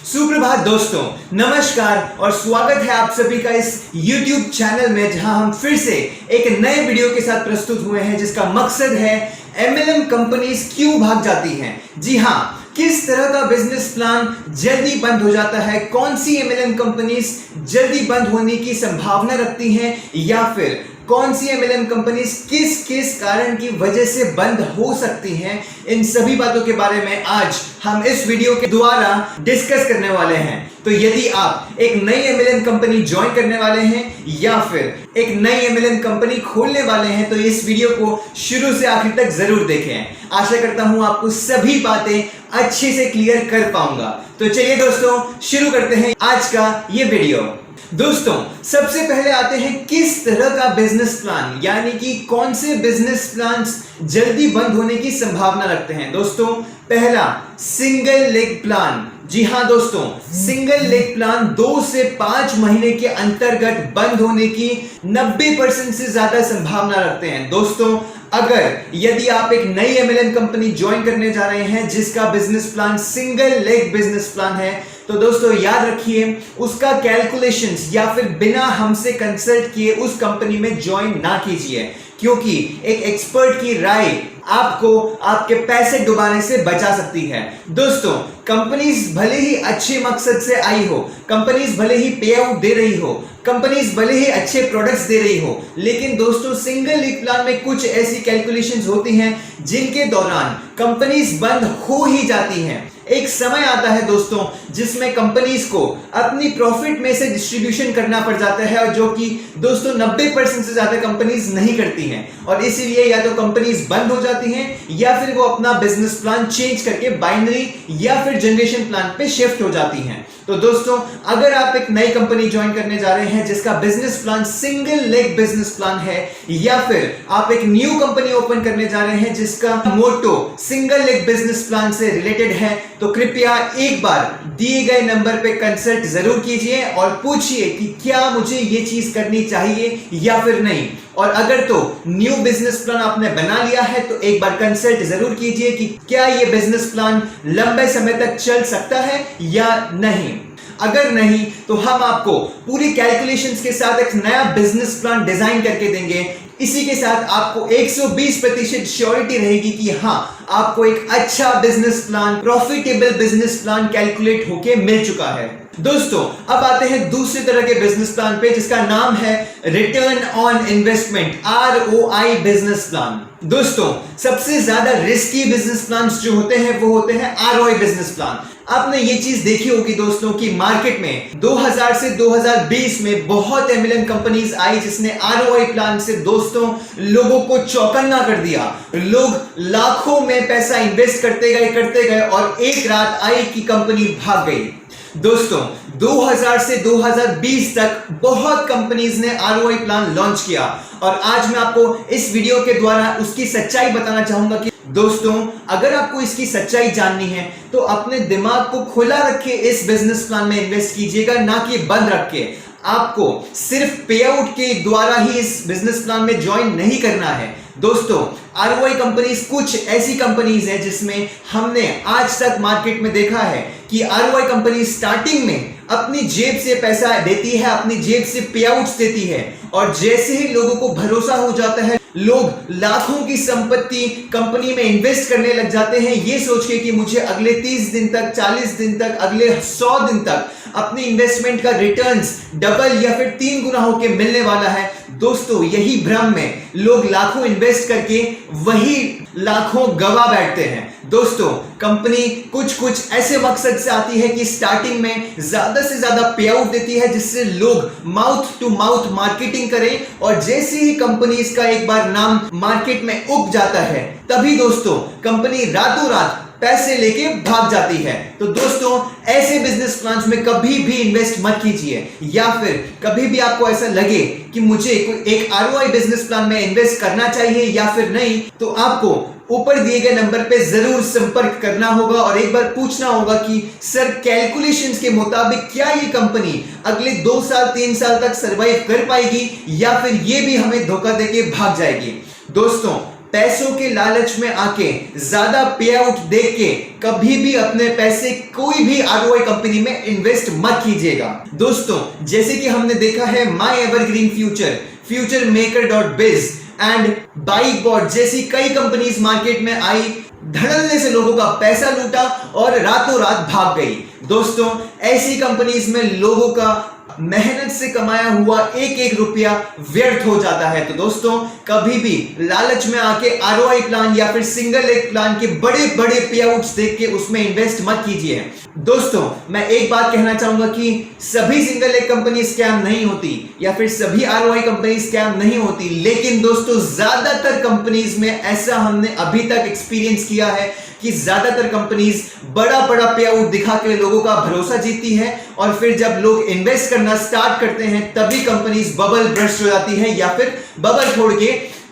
सुप्रभात दोस्तों, नमस्कार और स्वागत है आप सभी का इस YouTube चैनल में, जहां हम फिर से एक नए वीडियो के साथ प्रस्तुत हुए हैं जिसका मकसद है MLM कंपनीज क्यों भाग जाती हैं। जी हां, किस तरह का बिजनेस प्लान जल्दी बंद हो जाता है, कौन सी MLM कंपनीज जल्दी बंद होने की संभावना रखती हैं, या फिर कौन सी MLM कंपनीज किस किस कारण की वजह से बंद हो सकती हैं, इन सभी बातों के बारे में आज हम इस वीडियो के द्वारा डिस्कस करने वाले हैं। तो यदि आप एक नई MLM कंपनी ज्वाइन करने वाले हैं या फिर एक नई MLM कंपनी खोलने वाले हैं, तो इस वीडियो को शुरू से आखिर तक जरूर देखें। आशा करता हूं आपको सभी बातें अच्छे से क्लियर कर पाऊंगा। तो चलिए दोस्तों, शुरू करते हैं आज का ये वीडियो। दोस्तों, सबसे पहले आते हैं किस तरह का बिजनेस प्लान, यानी कि कौन से बिजनेस प्लान्स जल्दी बंद होने की संभावना रखते हैं। दोस्तों, पहला सिंगल लेग प्लान। जी हां दोस्तों, सिंगल लेग प्लान 2 से 5 महीने के अंतर्गत बंद होने की 90% से ज्यादा संभावना रखते हैं। दोस्तों, अगर यदि आप एक नई MLM कंपनी ज्वाइन करने जा रहे हैं जिसका business plan single leg business plan है, तो दोस्तों याद रखिए, उसका कैलकुलेशंस या फिर बिना हमसे कंसल्ट किए उस कंपनी में ज्वाइन ना कीजिए, क्योंकि एक एक्सपर्ट की राय आपको आपके पैसे डुबाने से बचा सकती है। दोस्तों, कंपनीज भले ही अच्छे मकसद से आई हो, कंपनीज भले ही पे आउट दे रही हो, कंपनीज भले ही अच्छे प्रोडक्ट्स दे रही हो, लेकिन दोस्तों सिंगल लीग प्लान में कुछ ऐसी कैलकुलेशंस होती हैं जिनके दौरान कंपनीज बंद हो ही जाती हैं। एक समय आता है दोस्तों जिसमें कंपनीज को अपनी प्रॉफिट में से डिस्ट्रीब्यूशन करना पड़ जाता है, और जो कि दोस्तों 90% से ज्यादा कंपनीज नहीं करती हैं, और इसीलिए या तो कंपनीज बंद हो जाती हैं या फिर वो अपना बिजनेस प्लान चेंज करके बाइनरी या फिर जनरेशन प्लान पे शिफ्ट हो जाती हैं। तो दोस्तों, अगर आप एक नई कंपनी ज्वाइन करने जा रहे हैं जिसका business plan single leg business plan है, या फिर आप एक न्यू कंपनी ओपन करने जा रहे हैं जिसका मोटो सिंगल लेग बिजनेस प्लान से रिलेटेड है, तो कृपया एक बार दिए गए नंबर पे कंसल्ट जरूर कीजिए और पूछिए कि क्या मुझे ये चीज करनी चाहिए या फिर नहीं। और अगर तो न्यू बिजनेस प्लान आपने बना लिया है तो एक बार कंसल्ट जरूर कीजिए कि क्या ये बिजनेस प्लान लंबे समय तक चल सकता है या नहीं। अगर नहीं तो हम आपको पूरी कैलकुलेशंस के साथ एक नया बिजनेस प्लान डिजाइन करके देंगे। इसी के साथ आपको 120% श्योरिटी रहेगी कि हां, आपको एक अच्छा business plan, profitable business plan calculate होके मिल चुका है। दोस्तों, अब आते हैं दूसरे तरह के बिजनेस प्लान पे जिसका नाम है return on investment, ROI business plan. दोस्तों, सबसे ज्यादा रिस्की बिजनेस प्लान जो होते हैं वो होते हैं ROI बिजनेस प्लान। आपने ये चीज देखी होगी दोस्तों कि मार्केट में 2000 से 2020 में बहुत MLM कंपनीज आई जिसने ROI प्लान से दोस्तों लोगों को चौकन्ना कर दिया। लोग लाखों में पैसा इन्वेस्ट करते गए और एक रात आई कि कंपनी भाग गई। दोस्तों, 2000 से 2020 तक बहुत कंपनीज ने ROI प्लान लॉन्च किया, और आज मैं आपको इस वीडियो के द्वारा उसकी सच्चाई बताना चाहूंगा कि दोस्तों, अगर आपको इसकी सच्चाई जाननी है तो अपने दिमाग को खुला रखे इस बिजनेस प्लान में इन्वेस्ट कीजिएगा, ना कि बंद रख के। आपको सिर्फ पे आउट के द्वारा ही इस बिजनेस प्लान में ज्वाइन नहीं करना है। दोस्तों, ROI कंपनीज कुछ ऐसी कंपनीज हैं जिसमें हमने आज तक मार्केट में देखा है कि ROI कंपनी स्टार्टिंग में अपनी जेब से पैसा देती है, अपनी जेब से पे आउट्स देती है, और जैसे ही लोगों को भरोसा हो जाता है, लोग लाखों की संपत्ति कंपनी में इन्वेस्ट करने लग जाते हैं, ये सोच के कि मुझे अगले 30 दिन तक, 40 दिन तक, अगले 100 दिन तक अपनी इन्वेस्टमेंट का रिटर्न्स डबल या फिर 3 गुना होके मिलने वाला है। दोस्तों, यही भ्रम में लोग लाखों इन्वेस्ट करके वही लाखों गवा बैठते हैं। दोस्तों, कंपनी कुछ ऐसे मकसद से आती है कि स्टार्टिंग में ज्यादा से ज्यादा पे आउट देती है जिससे लोग माउथ टू माउथ मार्केटिंग करें, और जैसे ही कंपनी इसका एक बार नाम मार्केट में उग जाता है, तभी दोस्तों कंपनी रातों रात पैसे लेके भाग जाती है। तो दोस्तों, ऐसे बिजनेस प्लान्स में कभी भी इन्वेस्ट मत कीजिए, या फिर कभी भी आपको ऐसा लगे कि मुझे एक ROI बिजनेस प्लान में इन्वेस्ट करना चाहिए या फिर नहीं, तो आपको ऊपर दिए गए नंबर पे जरूर संपर्क करना होगा और एक बार पूछना होगा कि सर, कैलकुलेशंस के मुताबिक क्या ये कंपनी अगले 2 साल 3 साल तक सरवाइव कर पाएगी या फिर ये भी हमें धोखा देके भाग जाएगी। दोस्तों, पैसों के लालच में आके ज्यादा पे आउट देख के कभी भी अपने पैसे कोई भी आरओआई कंपनी में इन्वेस्ट मत कीजिएगा। दोस्तों, जैसे कि हमने देखा है माई एवरग्रीन फ्यूचर, futureMaker.biz एंड बाइकबॉट जैसी कई कंपनीज मार्केट में आई, धड़ल्ले से लोगों का पैसा लूटा और रातों रात भाग गई। दोस्तों, ऐसी कंपनीज में लोगों का मेहनत से कमाया हुआ एक एक रुपया व्यर्थ हो जाता है। तो दोस्तों, कभी भी लालच में आके आरओआई प्लान या फिर सिंगल लेग प्लान के बड़े बड़े पे आउट्स देख के उसमें इन्वेस्ट मत कीजिए। दोस्तों, मैं एक बात कहना चाहूंगा कि सभी सिंगल लेग कंपनी स्कैम नहीं होती या फिर सभी आरओआई कंपनी स्कैम नहीं होती, लेकिन दोस्तों ज्यादातर कंपनीज में ऐसा हमने अभी तक एक्सपीरियंस किया है कि ज्यादातर कंपनीज बड़ा बड़ा पे आउट दिखा के लोगों का भरोसा जीतती है और फिर जब लोग इन्वेस्ट करना स्टार्ट करते हैं तभी कंपनीज बबल बर्स्ट हो जाती है या फिर बबल फोड़ के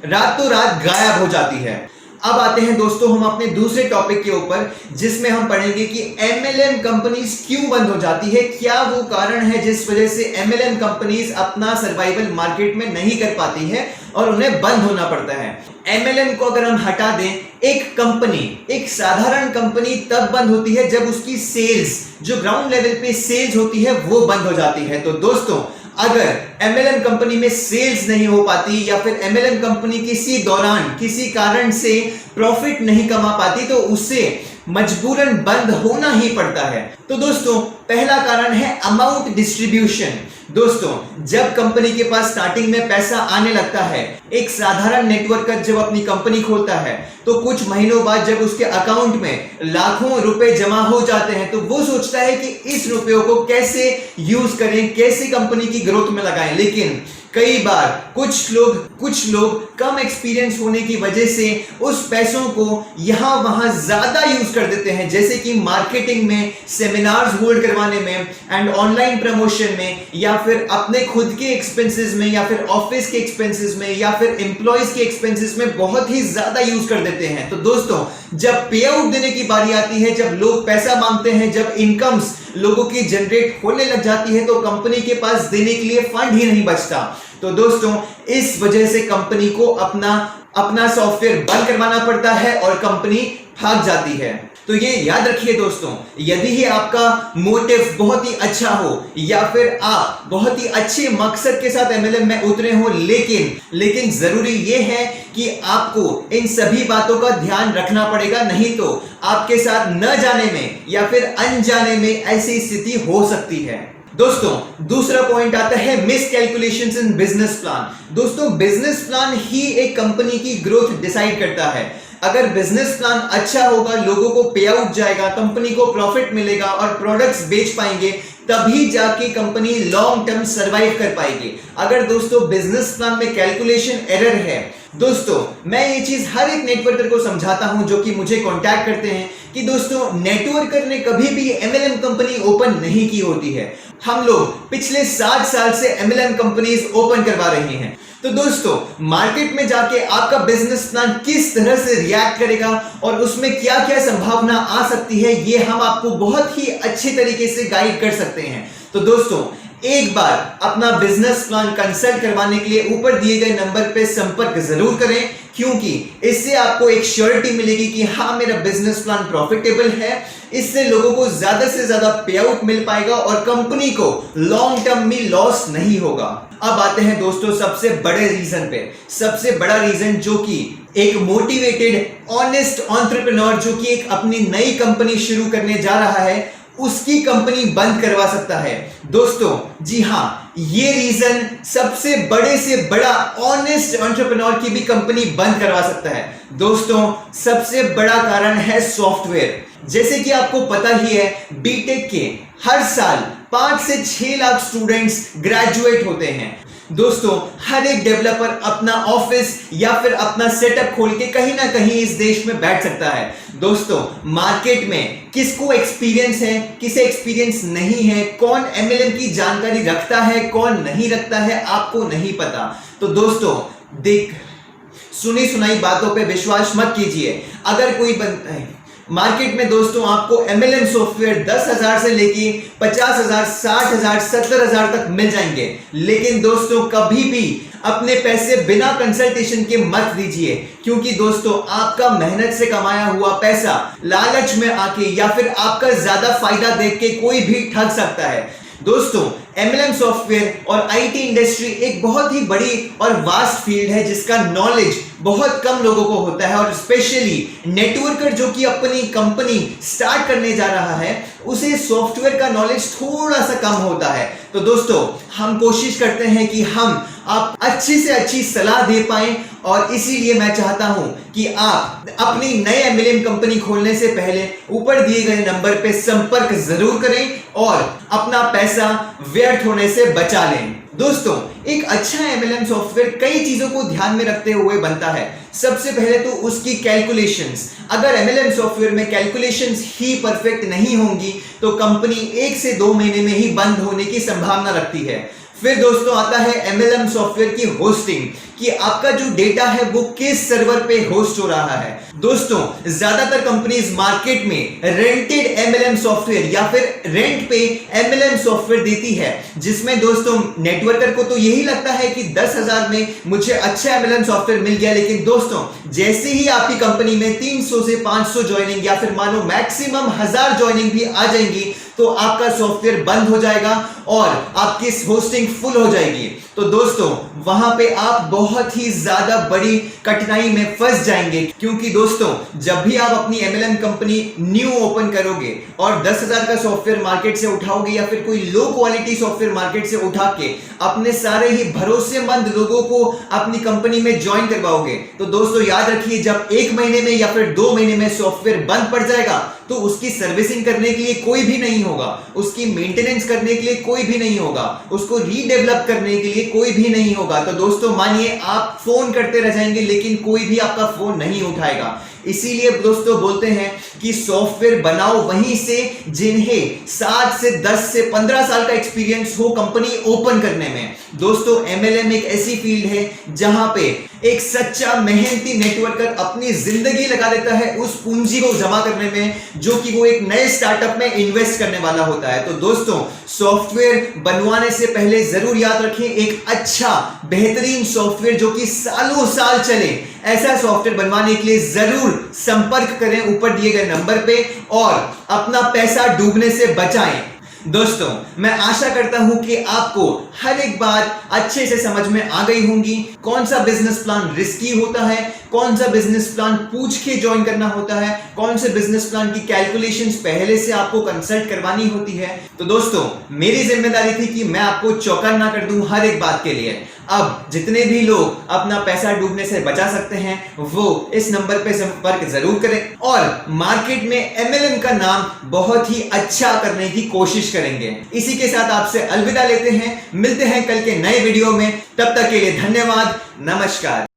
रातों रात गायब हो जाती है। अब आते हैं दोस्तों हम अपने दूसरे टॉपिक के ऊपर, जिसमें हम पढ़ेंगे कि एमएलएम कंपनीज क्यों बंद हो जाती है, क्या वो कारण है जिस वजह से एमएलएम कंपनीज अपना सर्वाइवल मार्केट में नहीं कर पाती है और उन्हें बंद होना पड़ता है। एमएलएम को अगर हम हटा दें, एक कंपनी, एक साधारण कंपनी तब बंद होती है जब उसकी सेल्स, जो ग्राउंड लेवल पे सेल्स होती है, वो बंद हो जाती है। तो दोस्तों, अगर एमएलएम कंपनी में सेल्स नहीं हो पाती या फिर एमएलएम कंपनी किसी दौरान किसी कारण से प्रॉफिट नहीं कमा पाती तो उससे मजबूरन बंद होना ही पड़ता है। तो दोस्तों, पहला कारण है अमाउंट डिस्ट्रीब्यूशन। दोस्तों, जब कंपनी के पास स्टार्टिंग में पैसा आने लगता है, एक साधारण नेटवर्कर जब अपनी कंपनी खोलता है तो कुछ महीनों बाद जब उसके अकाउंट में लाखों रुपए जमा हो जाते हैं तो वो सोचता है कि इस रुपयों को कैसे यूज करें, कैसे कंपनी की ग्रोथ में लगाएं। लेकिन कई बार कुछ लोग कम एक्सपीरियंस होने की वजह से उस पैसों को यहां वहां ज्यादा यूज कर देते हैं, जैसे कि मार्केटिंग में, सेमिनार्स होल्ड करवाने में एंड ऑनलाइन प्रमोशन में, या फिर अपने खुद के एक्सपेंसेस में, या फिर ऑफिस के एक्सपेंसेस में, या फिर एम्प्लॉयज के एक्सपेंसेस में बहुत ही ज्यादा यूज कर देते हैं। तो दोस्तों, जब पे आउट देने की बारी आती है, जब लोग पैसा मांगते हैं, जब इनकम्स लोगों की जनरेट होने लग जाती है तो कंपनी के पास देने के लिए फंड ही नहीं बचता। तो दोस्तों, इस वजह से कंपनी को अपना सॉफ्टवेयर बंद करवाना पड़ता है और कंपनी भाग जाती है। तो ये याद रखिए दोस्तों, यदि ही आपका मोटिव बहुत ही अच्छा हो या फिर आप बहुत ही अच्छे मकसद के साथ एमएलएम में उतरे हो, लेकिन जरूरी ये है कि आपको इन सभी बातों का ध्यान रखना पड़ेगा, नहीं तो आपके साथ न जाने में या फिर अनजाने में ऐसी स्थिति हो सकती है। दोस्तों, दूसरा पॉइंट आता है miss calculations in business plan. दोस्तों, बिजनेस प्लान ही एक कंपनी की ग्रोथ डिसाइड करता है। अगर बिजनेस प्लान अच्छा होगा, लोगों को पे आउट जाएगा, कंपनी को प्रॉफिट मिलेगा और प्रोडक्ट्स बेच पाएंगे, तभी जाके कंपनी लॉन्ग टर्म सरवाइव कर पाएगी। अगर दोस्तों बिजनेस प्लान में कैलकुलेशन एरर है, दोस्तों मैं ये चीज हर एक नेटवर्कर को समझाता हूं जो कि मुझे कांटेक्ट करते हैं कि दोस्तों नेटवर्कर ने कभी भी एमएलएम कंपनी ओपन नहीं की होती है। हम लोग पिछले 7 साल से एमएलएम कंपनीज ओपन करवा रहे हैं। तो दोस्तों, मार्केट में जाके आपका बिजनेस प्लान किस तरह से रिएक्ट करेगा और उसमें क्या क्या संभावना आ सकती है, ये हम आपको बहुत ही अच्छे तरीके से गाइड कर सकते हैं। तो दोस्तों, एक बार अपना बिजनेस प्लान कंसल्ट करवाने के लिए ऊपर दिए गए नंबर पे संपर्क जरूर करें, क्योंकि इससे आपको एक श्योरिटी मिलेगी कि हाँ, मेरा बिजनेस प्लान प्रॉफिटेबल है। इससे लोगों को ज्यादा से ज्यादा पे आउट मिल पाएगा और कंपनी को लॉन्ग टर्म में लॉस नहीं होगा। अब आते हैं दोस्तों सबसे बड़े रीजन पे। सबसे बड़ा रीजन जो कि एक मोटिवेटेड ऑनेस्ट एंटरप्रेन्योर जो कि एक अपनी नई कंपनी शुरू करने जा रहा है, उसकी कंपनी बंद करवा सकता है। दोस्तों जी हाँ, ये रीजन सबसे बड़े से बड़ा ऑनेस्ट एंटरप्रेन्योर की भी कंपनी बंद करवा सकता है। दोस्तों, सबसे बड़ा कारण है सॉफ्टवेयर। जैसे कि आपको पता ही है, बीटेक के हर साल 5 से 6 लाख स्टूडेंट्स ग्रेजुएट होते हैं। दोस्तों, हर एक डेवलपर अपना ऑफिस या फिर अपना सेटअप खोल के कहीं ना कहीं इस देश में बैठ सकता है। दोस्तों, मार्केट में किसको एक्सपीरियंस है, किसे एक्सपीरियंस नहीं है, कौन एमएलएम की जानकारी रखता है, कौन नहीं रखता है, आपको नहीं पता। तो दोस्तों, सुनी सुनाई बातों पे विश्वास मत कीजिए। अगर मार्केट में दोस्तों आपको MLM सॉफ्टवेयर 10,000 से लेके 50,000, 60,000, 70,000 तक मिल जाएंगे। लेकिन दोस्तों कभी भी अपने पैसे बिना कंसल्टेशन के मत दीजिए, क्योंकि दोस्तों आपका मेहनत से कमाया हुआ पैसा लालच में आके या फिर आपका ज्यादा फायदा देख के कोई भी ठग सकता है। दोस्तों MLM सॉफ्टवेयर और IT इंडस्ट्री एक बहुत ही बड़ी और वास्ट फील्ड है जिसका नॉलेज बहुत कम लोगों को होता है, और स्पेशली नेटवर्कर जो कि अपनी कंपनी स्टार्ट करने जा रहा है उसे सॉफ्टवेयर का नॉलेज थोड़ा सा कम होता है। तो दोस्तों हम कोशिश करते हैं कि हम आप अच्छी से अच्छी सलाह दे पाएं, और इसीलिए मैं चाहता हूं कि आप अपनी नए MLM कंपनी खोलने से पहले ऊपर दिए गए नंबर पे संपर्क जरूर करें और अपना पैसा व्यर्थ होने से बचा लें। दोस्तों एक अच्छा MLM सॉफ्टवेयर कई चीजों को ध्यान में रखते हुए बनता है। सबसे पहले तो उसकी कैलकुलेशंस। अगर MLM सॉफ्टवेयर में कैलकुलेशंस ही परफेक्ट नहीं होंगी तो कंपनी 1 से 2 महीने में ही बंद होने की संभावना रखती है। फिर दोस्तों आता है MLM सॉफ्टवेयर की होस्टिंग, कि आपका जो डेटा है वो किस सर्वर पे होस्ट हो रहा है। दोस्तों ज्यादातर कंपनीज मार्केट में रेंटेड MLM सॉफ्टवेयर या फिर रेंट पे MLM सॉफ्टवेयर देती है, जिसमें दोस्तों नेटवर्कर को तो यही लगता है कि 10,000 में मुझे अच्छा MLM सॉफ्टवेयर मिल गया। लेकिन दोस्तों जैसे ही आपकी कंपनी में 300 से 500 ज्वाइनिंग या फिर मानो मैक्सिमम 1000 ज्वाइनिंग भी आ जाएंगी तो आपका सॉफ्टवेयर बंद हो जाएगा और आपकी होस्टिंग फुल हो जाएगी। तो दोस्तों वहां पे आप बहुत ही ज्यादा बड़ी कठिनाई में फंस जाएंगे, क्योंकि दोस्तों जब भी आप अपनी MLM कंपनी न्यू ओपन करोगे और 10,000 का सॉफ्टवेयर मार्केट से उठाओगे या फिर कोई लो क्वालिटी सॉफ्टवेयर मार्केट से उठा के अपने सारे ही भरोसेमंद लोगों को अपनी कंपनी में ज्वाइन करवाओगे, तो दोस्तों याद रखिए जब 1 महीने में या फिर 2 महीने में सॉफ्टवेयर बंद पड़ जाएगा तो उसकी सर्विसिंग करने के लिए कोई भी नहीं होगा, उसकी मेंटेनेंस करने के लिए कोई भी नहीं होगा, उसको रीडेवलप करने के लिए कोई भी नहीं होगा। तो दोस्तों मानिए आप फोन करते रह जाएंगे लेकिन कोई भी आपका फोन नहीं उठाएगा। इसीलिए दोस्तों बोलते हैं कि सॉफ्टवेयर बनाओ वहीं से जिन्हें 7 से 10 से 15 साल का एक्सपीरियंस हो कंपनी ओपन करने में। दोस्तों MLM एक ऐसी फील्ड है जहां पे एक सच्चा मेहनती नेटवर्कर अपनी जिंदगी लगा देता है उस पूंजी को जमा करने में जो कि वो एक नए स्टार्टअप में इन्वेस्ट करने वाला होता है। तो दोस्तों सॉफ्टवेयर बनवाने से पहले जरूर याद रखें एक अच्छा बेहतरीन सॉफ्टवेयर जो कि सालों साल चले, ऐसा सॉफ्टवेयर बनवाने के लिए जरूर संपर्क करें ऊपर दिए गए नंबर पे और अपना पैसा डूबने से बचाएं। दोस्तों मैं आशा करता हूं कि आपको हर एक बात अच्छे से समझ में आ गई होंगी। कौन सा बिजनेस प्लान रिस्की होता है, कौन सा बिजनेस प्लान पूछ के ज्वाइन करना होता है, कौन से बिजनेस प्लान की कैलकुलेशंस पहले से आपको कंसल्ट करवानी होती है। तो दोस्तों मेरी जिम्मेदारी थी कि मैं आपको चौकन्ना कर दूं हर एक बात के लिए। अब जितने भी लोग अपना पैसा डूबने से बचा सकते हैं वो इस नंबर पे संपर्क जरूर करें और मार्केट में MLM का नाम बहुत ही अच्छा करने की कोशिश करेंगे। इसी के साथ आपसे अलविदा लेते हैं, मिलते हैं कल के नए वीडियो में। तब तक के लिए धन्यवाद, नमस्कार।